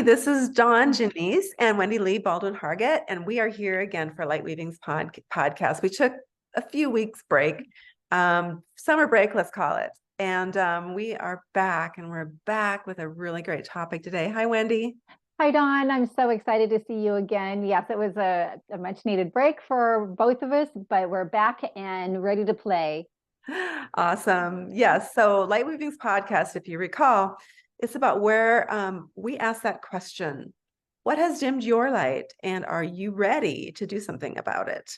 this is Dawn Janice and Wendy Lee Baldwin Hargett, and we are here again for Lightweavings podcast. We took a few weeks break, summer break, let's call it. And we are back, and we're back with a really great topic today. Hi, Wendy. Hi, Dawn. I'm so excited to see you again. Yes, it was a much needed break for both of us, but we're back and ready to play. Awesome. Yes. So Lightweavings podcast, if you recall, it's about where we ask that question: what has dimmed your light, and are you ready to do something about it?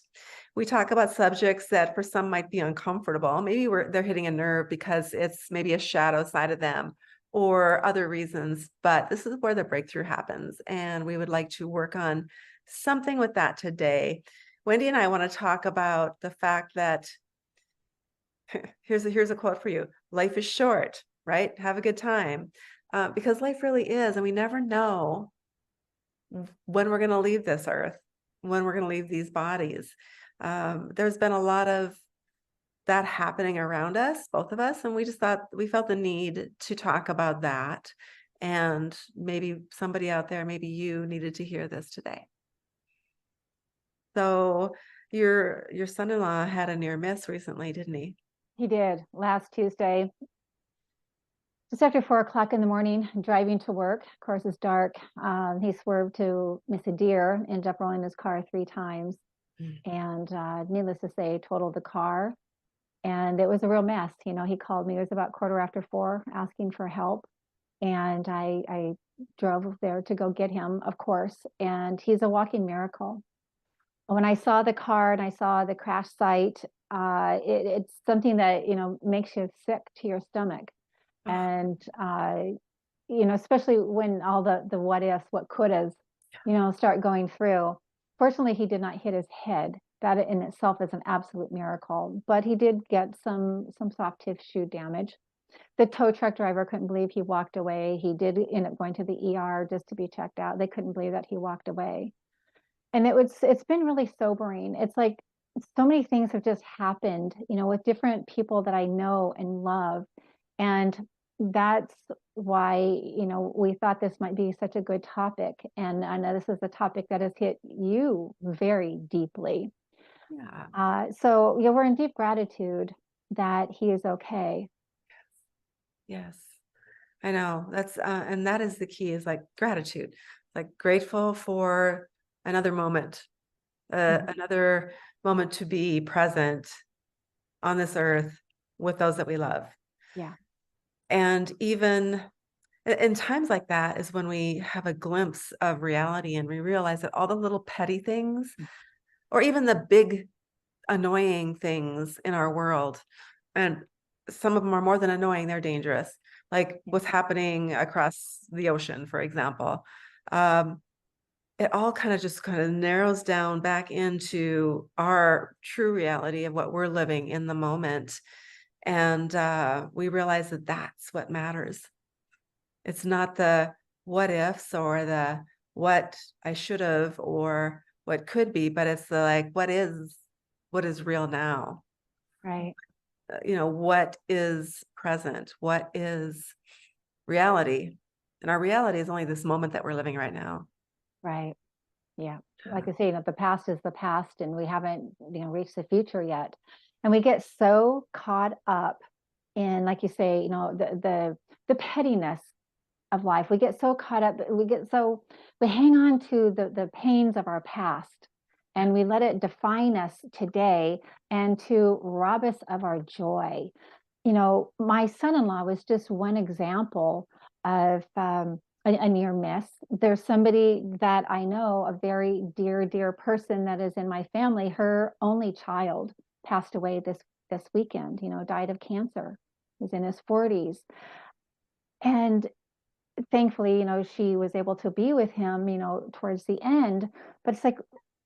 We talk about subjects that for some might be uncomfortable. Maybe they're hitting a nerve because it's maybe a shadow side of them or other reasons, but this is where the breakthrough happens. And we would like to work on something with that today. Wendy and I want to talk about the fact that here's a quote for you: life is short, right? Have a good time. Because life really is, and we never know when we're going to leave this earth, when we're going to leave these bodies. There's been a lot of that happening around us, both of us, and we felt the need to talk about that. And maybe somebody out there, maybe you needed to hear this today. So your son-in-law had a near miss recently, didn't he? He did last Tuesday, just after 4 o'clock in the morning, driving to work. Of course, it's dark. He swerved to miss a deer, ended up rolling his car 3 times, and needless to say, totaled the car. And it was a real mess. You know, he called me. It was about 4:15 asking for help. And I drove there to go get him, of course. And he's a walking miracle. When I saw the car and I saw the crash site, it's something that, you know, makes you sick to your stomach. And, you know, especially when all the what ifs, what couldas, you know, start going through. Fortunately, he did not hit his head. That in itself is an absolute miracle. But he did get some soft tissue damage. The tow truck driver couldn't believe he walked away. He did end up going to the ER just to be checked out. They couldn't believe that he walked away. And it's been really sobering. It's like so many things have just happened, you know, with different people that I know and love. And that's why, you know, we thought this might be such a good topic. And I know this is a topic that has hit you very deeply. Yeah. So yeah, we're in deep gratitude that he is okay. Yes. I know. That's and that is the key, is like gratitude. Like grateful for another moment, another moment to be present on this earth with those that we love. Yeah. And even in times like that is when we have a glimpse of reality and we realize that all the little petty things, or even the big annoying things in our world, and some of them are more than annoying, they're dangerous, like what's happening across the ocean, for example. It all kind of narrows down back into our true reality of what we're living in the moment. And we realize that that's what matters. It's not the what ifs or the what I should have or what could be, but it's the like, what is real now? Right. You know, what is present? What is reality? And our reality is only this moment that we're living right now. Right. Yeah. Like I say, you know, the past is the past and we haven't, you know, reached the future yet. And we get so caught up in, like you say, you know, the pettiness of life. We get so caught up, we hang on to the pains of our past and we let it define us today and to rob us of our joy. You know, my son-in-law was just one example of a near miss. There's somebody that I know, a very dear person that is in my family. Her only child passed away this weekend, you know, died of cancer. He's in his 40s. And thankfully, you know, she was able to be with him, you know, towards the end. But it's like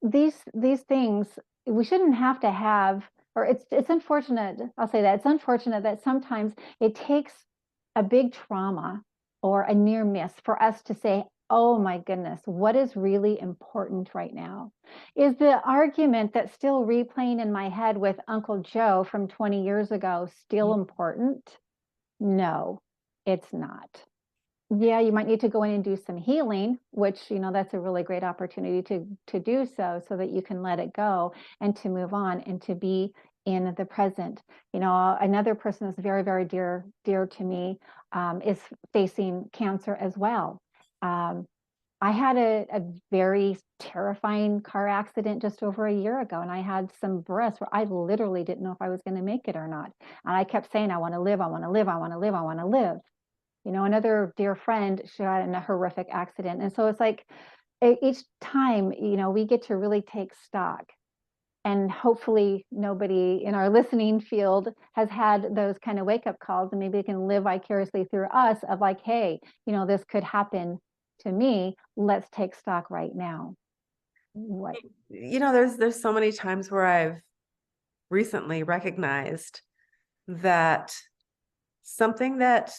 these things we shouldn't have to have, or it's unfortunate. I'll say that it's unfortunate that sometimes it takes a big trauma or a near miss for us to say, oh my goodness, what is really important right now? Is the argument that's still replaying in my head with Uncle Joe from 20 years ago still important? No, it's not. Yeah, you might need to go in and do some healing, which, that's a really great opportunity to do so that you can let it go and to move on and to be in the present. Another person that's very, very dear to me is facing cancer as well. Um, I had a very terrifying car accident just over a year ago, and I had some breaths where I literally didn't know if I was going to make it or not. And I kept saying, I want to live, I want to live, I want to live, I want to live. Another dear friend, she got in a horrific accident. And so it's like each time, we get to really take stock. And hopefully nobody in our listening field has had those kind of wake up calls, and maybe they can live vicariously through us of like, hey, this could happen to me. Let's take stock right now. What? There's so many times where I've recently recognized that something that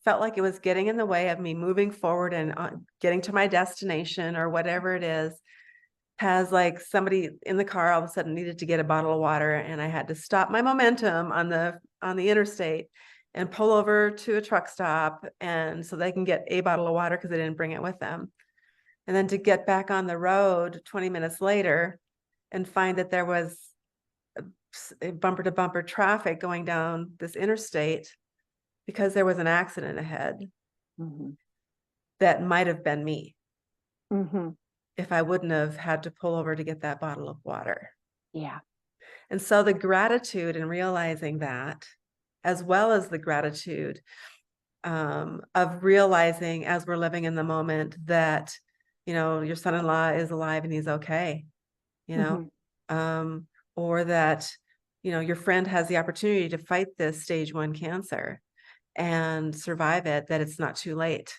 felt like it was getting in the way of me moving forward and getting to my destination or whatever it is, has, like, somebody in the car all of a sudden needed to get a bottle of water, and I had to stop my momentum on the interstate and pull over to a truck stop, and so they can get a bottle of water because they didn't bring it with them. And then to get back on the road 20 minutes later and find that there was a bumper to bumper traffic going down this interstate because there was an accident ahead Mm-hmm. that might have been me Mm-hmm. if I wouldn't have had to pull over to get that bottle of water. Yeah. And so the gratitude in realizing that, as well as the gratitude of realizing as we're living in the moment that, your son-in-law is alive and he's okay, you know, Mm-hmm. or that, your friend has the opportunity to fight this stage 1 cancer and survive it, that it's not too late,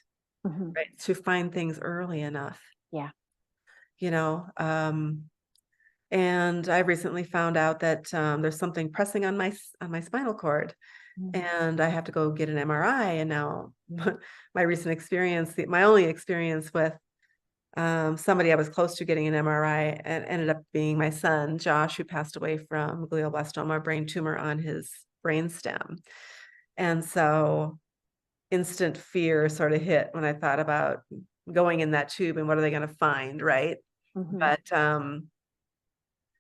Mm-hmm. right? To find things early enough, Yeah. you know, and I recently found out that there's something pressing on my spinal cord, Mm-hmm. and I have to go get an MRI. And now my recent experience, my only experience with somebody I was close to getting an MRI, and ended up being my son, Josh, who passed away from glioblastoma, a brain tumor on his brain stem. And so instant fear sort of hit when I thought about going in that tube and what are they going to find, right? Mm-hmm. But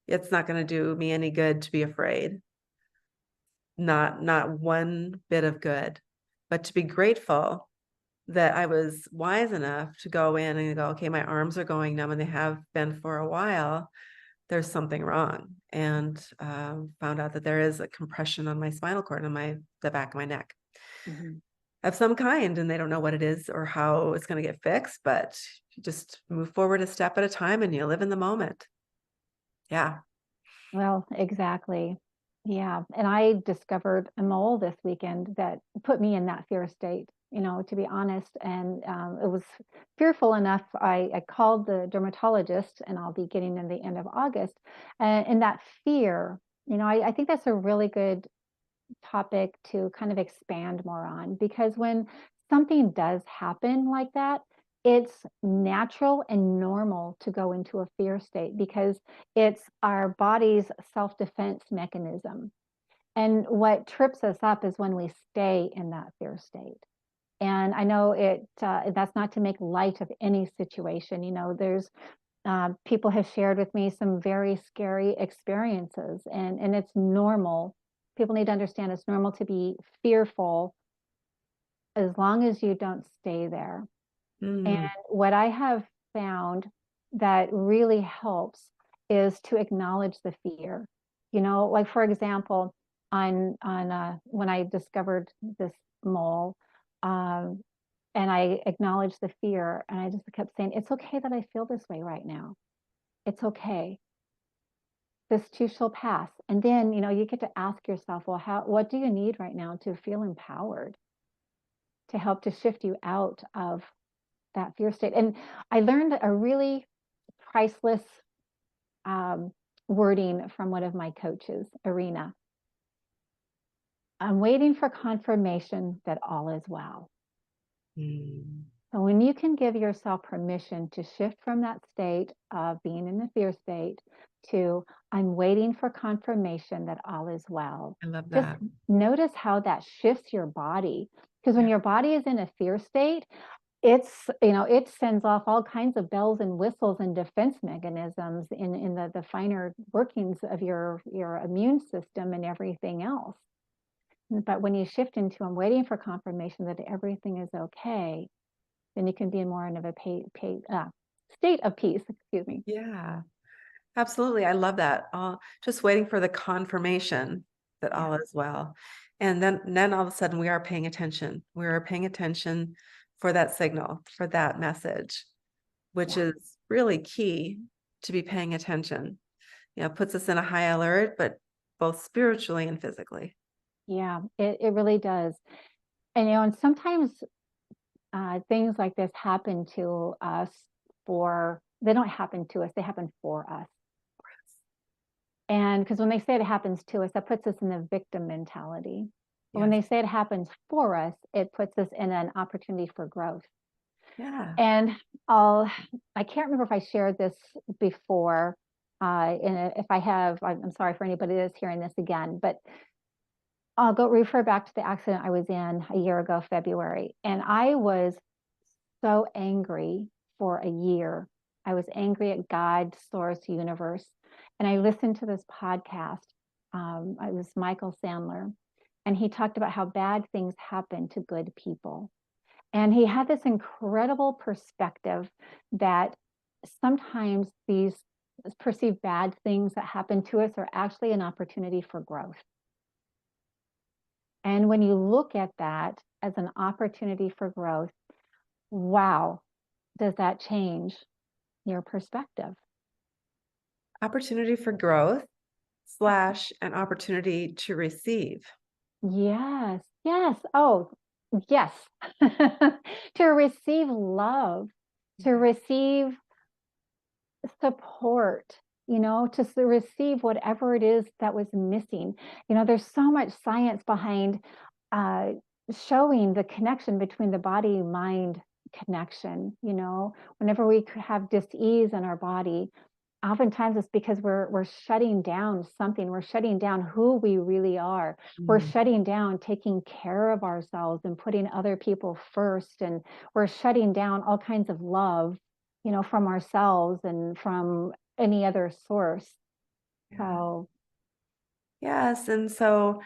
it's not going to do me any good to be afraid. Not one bit of good. But to be grateful that I was wise enough to go in and go, okay, my arms are going numb and they have been for a while. There's something wrong. And found out that there is a compression on my spinal cord and the back of my neck Mm-hmm. of some kind, and they don't know what it is or how it's going to get fixed, but you just move forward a step at a time and you live in the moment. Yeah. Well, exactly. Yeah. And I discovered a mole this weekend that put me in that fear state, to be honest. And it was fearful enough. I called the dermatologist, and I'll be getting in the end of August. And that fear, I think that's a really good topic to kind of expand more on, because when something does happen like that, it's natural and normal to go into a fear state because it's our body's self-defense mechanism. And what trips us up is when we stay in that fear state. And I know that's not to make light of any situation. There's people have shared with me some very scary experiences, and it's normal. People need to understand it's normal to be fearful as long as you don't stay there. And Mm, what I have found that really helps is to acknowledge the fear. Like for example, on when I discovered this mole, um, and I acknowledged the fear, and I just kept saying, "It's okay that I feel this way right now. It's okay. This too shall pass." And then, you get to ask yourself, well, what do you need right now to feel empowered, to help to shift you out of that fear state? And I learned a really priceless um, wording from one of my coaches, Arena. I'm waiting for confirmation that all is well. mm, So when you can give yourself permission to shift from that state of being in the fear state to I'm waiting for confirmation that all is well, I love just that. notice how that shifts your body. Because when your body is in a fear state, it's, it sends off all kinds of bells and whistles and defense mechanisms in the finer workings of your immune system and everything else. But when you shift into, I'm waiting for confirmation that everything is okay, then you can be in more of a state of peace, excuse me. Yeah, absolutely. I love that. Just waiting for the confirmation that all is well. And then all of a sudden we are paying attention. We are paying attention for that signal, for that message, which Yeah. is really key to be paying attention. It puts us in a high alert, but both spiritually and physically. Yeah, it really does. And sometimes things like this happen to us they don't happen to us, they happen for us. And because when they say it happens to us, that puts us in the victim mentality. But when Yes. they say it happens for us, it puts us in an opportunity for growth. Yeah. And I can't remember if I shared this before. If I have, I'm sorry for anybody that's hearing this again, but I'll go refer back to the accident I was in a year ago, February. And I was so angry for a year. I was angry at God, source, universe. And I listened to this podcast. It was Michael Sandler. And he talked about how bad things happen to good people. And he had this incredible perspective that sometimes these perceived bad things that happen to us are actually an opportunity for growth. And when you look at that as an opportunity for growth, wow, does that change your perspective? Opportunity for growth / an opportunity to receive. Yes, yes. Oh, yes. To receive love, to receive support, to receive whatever it is that was missing. There's so much science behind uh, showing the connection between the body mind connection. Whenever we have dis-ease in our body, oftentimes it's because we're shutting down something. We're shutting down who we really are. We're shutting down taking care of ourselves and putting other people first. And we're shutting down all kinds of love, from ourselves and from any other source. Yeah. So Yes. And so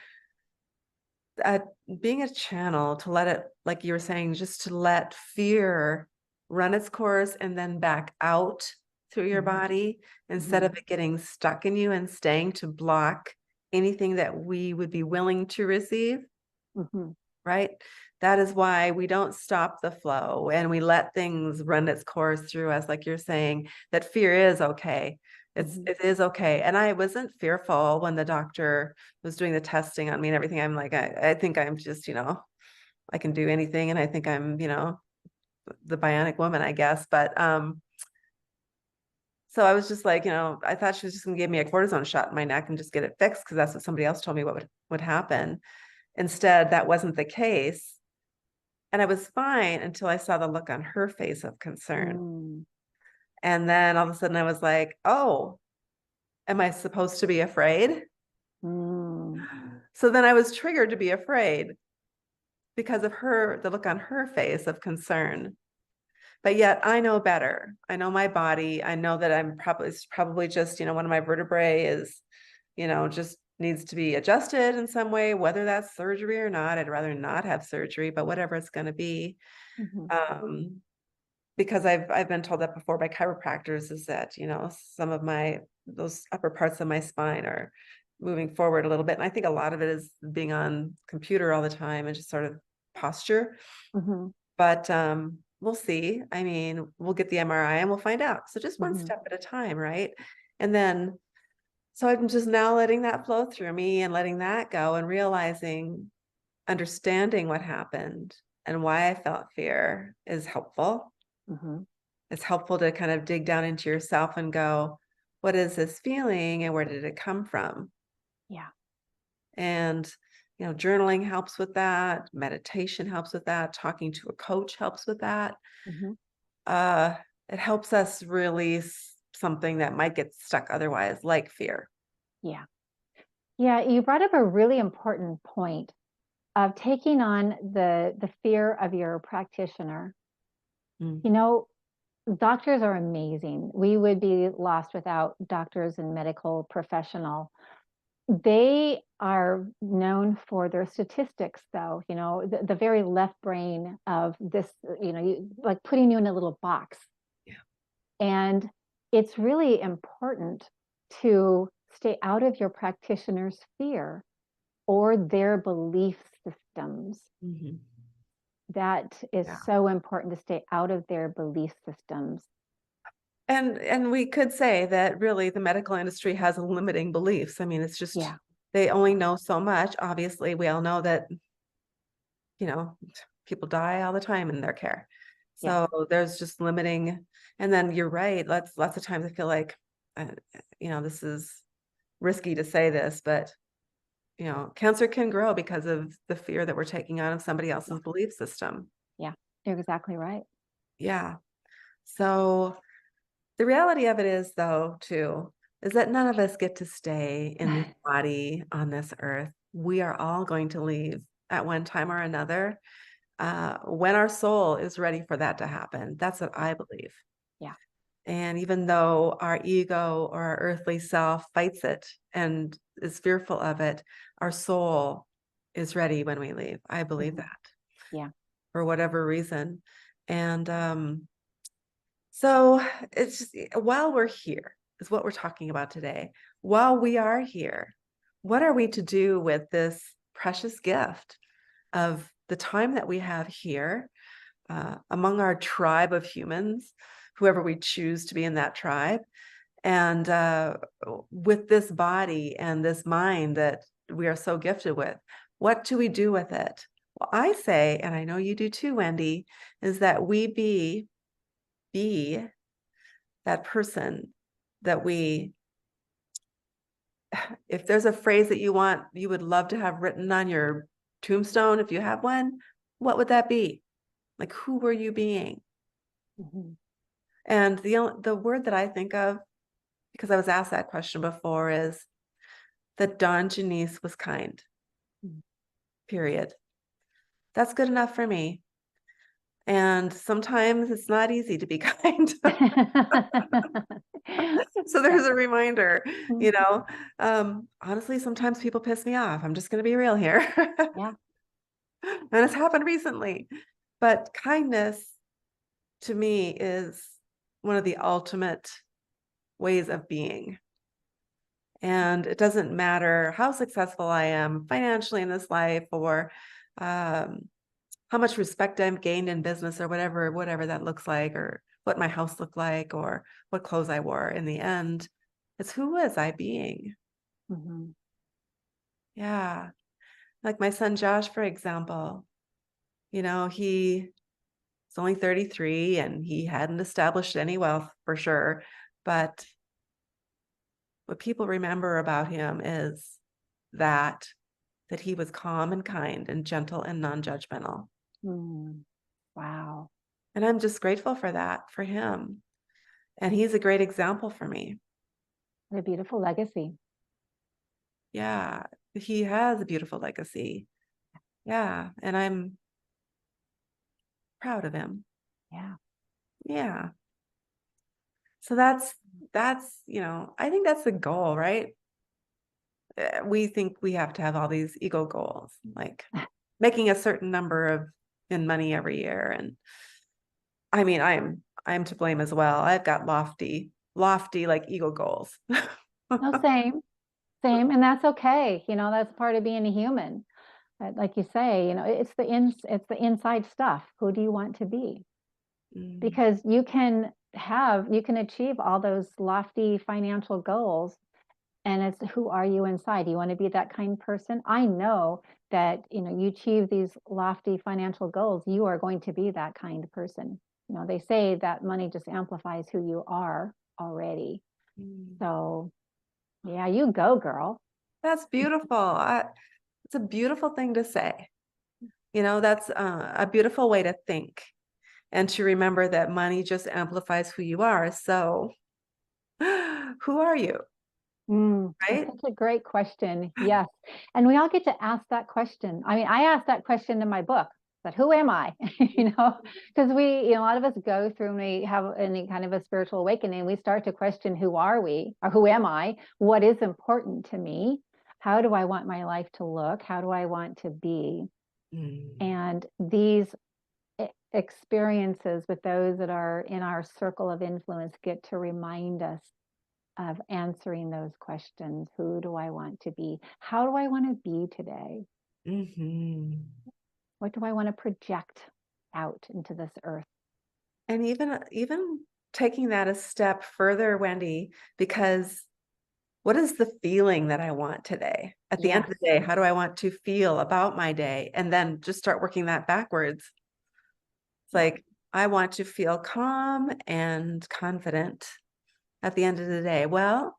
uh, being a channel to let it, like you were saying, just to let fear run its course and then back out through your body instead of it getting stuck in you and staying to block anything that we would be willing to receive. Right? That is why we don't stop the flow and we let things run its course through us, like you're saying, that fear is okay. It is okay. And I wasn't fearful when the doctor was doing the testing on me and everything. I'm like, I think I'm just, I can do anything. And I think I'm, the bionic woman, I guess. But so I was just like, I thought she was just gonna give me a cortisone shot in my neck and just get it fixed because that's what somebody else told me what would happen. Instead, that wasn't the case. And I was fine until I saw the look on her face of concern. And then all of a sudden I was like, oh, am I supposed to be afraid? So then I was triggered to be afraid because of the look on her face of concern. But yet I know better. I know my body. I know that it's probably just, one of my vertebrae is, just needs to be adjusted in some way, whether that's surgery or not. I'd rather not have surgery, but whatever it's going to be. Because I've been told that before by chiropractors is that, some of those upper parts of my spine are moving forward a little bit. And I think a lot of it is being on computer all the time and just sort of posture. But we'll see. I mean, we'll get the MRI and we'll find out. So just one step at a time, right? And then, so I'm just now letting that flow through me and letting that go and realizing, understanding what happened and why I felt fear is helpful. It's helpful to kind of dig down into yourself and go, what is this feeling and where did it come from? Yeah. And, journaling helps with that. Meditation helps with that. Talking to a coach helps with that. It helps us release something that might get stuck otherwise, like fear. Yeah. Yeah. You brought up a really important point. of taking on the fear of your practitioner. Mm. You know, doctors are amazing. We would be lost without doctors and medical professional. They are known for their statistics, though, the very left brain of this, like putting you in a little box. Yeah. And it's really important to stay out of your practitioner's fear or their belief systems. Mhm. That is Yeah. so important, to stay out of their belief systems. And we could say that really the medical industry has limiting beliefs. I mean, it's just Yeah. they only know so much. Obviously, we all know that, you know, people die all the time in their care. Yeah. So there's just limiting. And then you're right. Lots of times I feel like, uh, this is risky to say this, but cancer can grow because of the fear that we're taking on of somebody Yeah. else's belief system. Yeah. You're exactly right. Yeah. So the reality of it is, though, too, is that none of us get to stay in this body on this earth. We are all going to leave at one time or another, when our soul is ready for that to happen. That's what I believe. Yeah. And even though our ego or our earthly self fights it and is fearful of it, our soul is ready when we leave. I believe Mhm. that Yeah. for whatever reason. And so it's just, while we're here, is what we're talking about today. While we are here, what are we to do with this precious gift of the time that we have here, among our tribe of humans, whoever we choose to be in that tribe, and with this body and this mind that we are so gifted with? What do we do with it? Well, I say, and I know you do too, Wendy, is that we be that person that if there's a phrase that you would love to have written on your tombstone, if you have one, what would that be? Like, who were you being? Mhm. And the word that I think of, because I was asked that question before, is that Dawn Janice was kind, Mhm. period. That's good enough for me. And sometimes it's not easy to be kind. So Yeah. there's a reminder, Mhm. honestly, sometimes people piss me off. I'm just going to be real here. Yeah. And it's happened recently. But kindness to me is one of the ultimate ways of being. And it doesn't matter how successful I am financially in this life, or um, how much respect I've gained in business, or whatever that looks like, or what my house looked like, or what clothes I wore. In the end, it's who was I being? Mhm. Yeah. Like my son Josh, for example, he's only 33 and he hadn't established any wealth for sure. But what people remember about him is that that he was calm and kind and gentle and non-judgmental. Mm. Wow. And I'm just grateful for that, for him. And he's a great example for me. What a beautiful legacy. Yeah, he has a beautiful legacy. Yeah, and I'm proud of him. Yeah. Yeah. So that's, I think that's the goal, right? We think we have to have all these ego goals, like making a certain number of in money every year. And I mean, I'm to blame as well. I've got lofty like ego goals. No, same, same. And that's okay. That's part of being a human. Like you say, it's the inside stuff. Who do you want to be? Mm, Because you can achieve all those lofty financial goals, and it's who are you inside? You want to be that kind person? I know that, you achieve these lofty financial goals, you are going to be that kind of person. They say that money just amplifies who you are already. mm. So yeah, you go, girl. That's beautiful. It's a beautiful thing to say. That's a beautiful way to think, and to remember that money just amplifies who you are. So, who are you? That's right? such a great question. Yes. And we all get to ask that question. I mean, I asked that question in my book, but who am I? Because a lot of us go through when we have any kind of a spiritual awakening, we start to question, who are we? Or who am I? What is important to me? How do I want my life to look? How do I want to be? Mm, And these experiences with those that are in our circle of influence get to remind us of answering those questions. Who do I want to be? How do I want to be today? mhm. What do I want to project out into this earth? And even taking that a step further, Wendy, because what is the feeling that I want today? At the end Yes. of the day, how do I want to feel about my day? And then just start working that backwards. It's Yeah. like, I want to feel calm and confident at the end of the day. Well,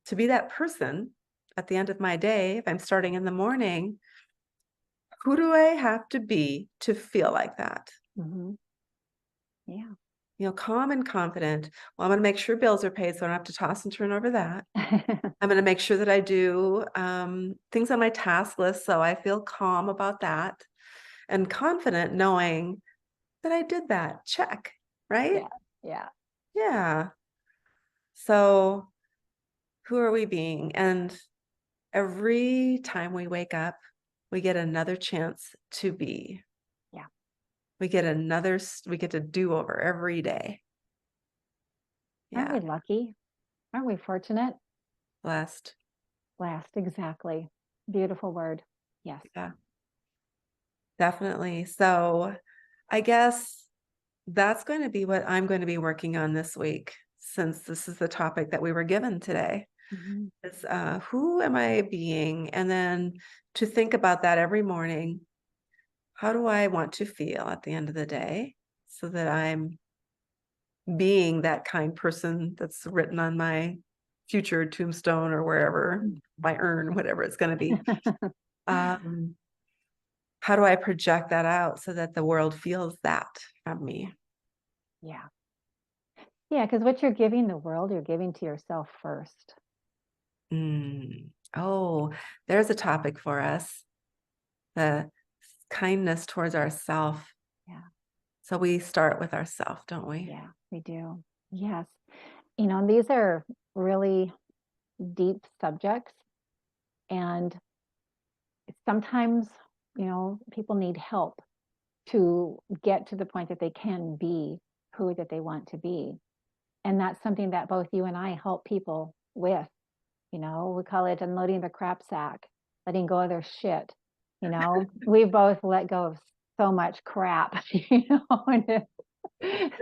to be that person at the end of my day, if I'm starting in the morning, who do I have to be to feel like that? Hmm. Yeah. Calm and confident. Well, I'm going to make sure bills are paid so I don't have to toss and turn over that. I'm going to make sure that I do things on my task list so I feel calm about that and confident knowing that I did that. Check, right? Yeah. Yeah. Yeah. So who are we being? And every time we wake up, we get another chance to be. Yeah. We get to do over every day. Aren't Yeah. we lucky? Aren't we fortunate? Blessed. Last, exactly. Beautiful word. Yes. Yeah, definitely. So I guess that's going to be what I'm going to be working on this week, since this is the topic that we were given today. Mhm. Is who am I being? And then to think about that every morning. How do I want to feel at the end of the day so that I'm being that kind person that's written on my future tombstone or wherever, my urn, whatever it's going to be. Um, how do I project that out so that the world feels that from me? Yeah. Yeah. Because what you're giving the world, you're giving to yourself first. Mm. Oh, there's a topic for us, the kindness towards ourself. Yeah. So we start with ourself, don't we? Yeah. We do. Yes. These are really deep subjects. And sometimes, people need help to get to the point that they can be who that they want to be. And that's something that both you and I help people with. We call it unloading the crap sack, letting go of their shit. We both let go of so much crap, and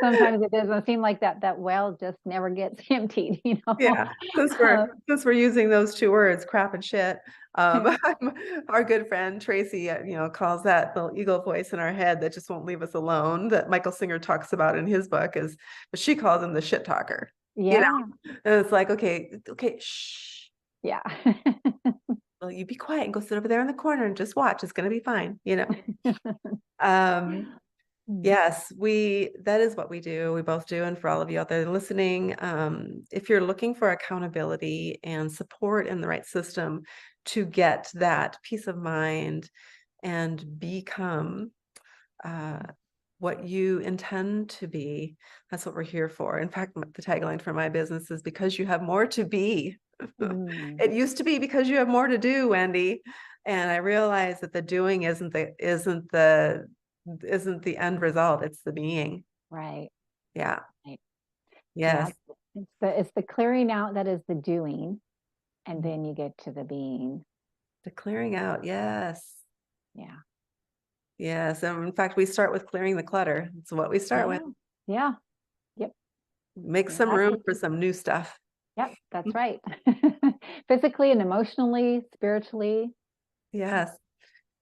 sometimes it doesn't seem like that well just never gets emptied. Yeah, since we're using those two words, crap and shit. Our good friend Tracy, calls that the ego voice in our head that just won't leave us alone. That Michael Singer talks about in his book but she calls him the shit talker. Yeah. And it's like, okay, shh. Yeah. Well, you be quiet and go sit over there in the corner and just watch. It's gonna be fine. Um, Mm. Yes, that is what we do. We both do. And for all of you out there listening, if you're looking for accountability and support in the right system to get that peace of mind and become what you intend to be, that's what we're here for. In fact, the tagline for my business is because you have more to be. Mm. It used to be because you have more to do, Wendy. And I realized that the doing isn't the end result, it's the being. Right. Yeah. Right. Yeah. Yes. It's the clearing out that is the doing, and then you get to the being. The clearing out. Yes. Yeah. Yes. And in fact, we start with clearing the clutter. It's what we start with. Yeah. Yeah. Yep. Make some room Exactly. for some new stuff. Yep. That's right. Physically and emotionally, spiritually. Yes.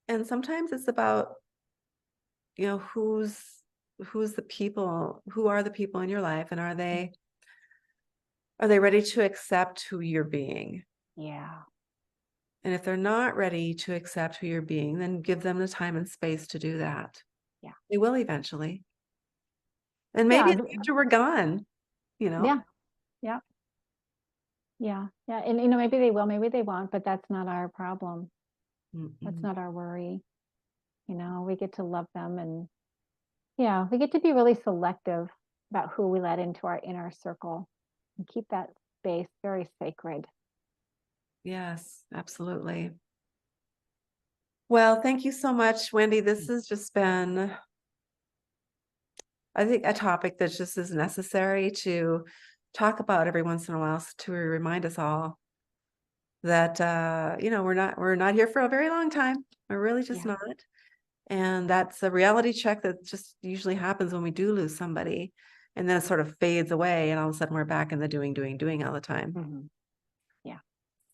And sometimes it's about, who's the people, who are the people in your life, and are they ready to accept who you're being? Yeah. And if they're not ready to accept who you're being, then give them the time and space to do that. Yeah. They will eventually. And maybe Yeah. after we're gone, you know. Yeah. Yeah. Yeah. Yeah. And, maybe they will, maybe they won't, but that's not our problem. That's Mm-mm. not our worry. We get to love them, and yeah, we get to be really selective about who we let into our inner circle and keep that space very sacred. Yes, absolutely. Well, thank you so much, Wendy. This has just been, I think, a topic that just is necessary to talk about every once in a while to remind us all that we're not here for a very long time. We're really just Yeah. not. And that's a reality check that just usually happens when we do lose somebody. And then it sort of fades away, and all of a sudden we're back in the doing all the time. Mhm. Yeah.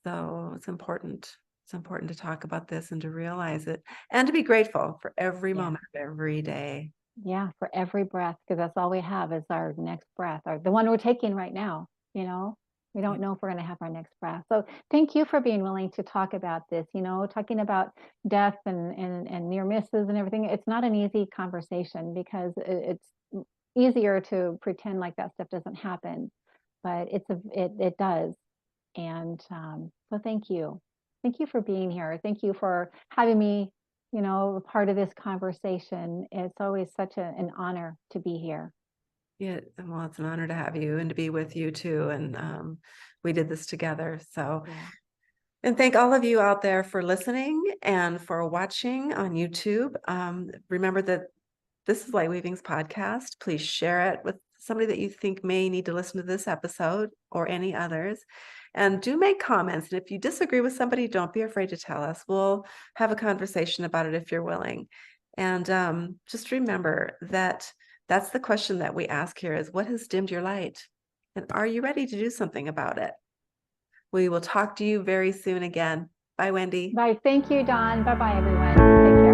So it's important. It's important to talk about this and to realize it and to be grateful for every Yeah. moment of every day. Yeah. For every breath, because that's all we have is our next breath, or the one we're taking right now. You know, we Yeah. don't know if we're going to have our next breath. So thank you for being willing to talk about this. Talking about death and near misses and everything. It's not an easy conversation because it's easier to pretend like that stuff doesn't happen, but it does. And so thank you. Thank you for being here. Thank you for having me, a part of this conversation. It's always such an honor to be here. Yeah, well, it's an honor to have you and to be with you too. And we did this together. So, Yeah. and thank all of you out there for listening and for watching on YouTube. Remember that this is Lightweavings podcast. Please share it with somebody that you think may need to listen to this episode or any others. And do make comments. And if you disagree with somebody, don't be afraid to tell us. We'll have a conversation about it if you're willing. And just remember that that's the question that we ask here is, what has dimmed your light? And are you ready to do something about it? We will talk to you very soon again. Bye, Wendy. Bye. Thank you, Dawn. Bye bye, everyone. Take care.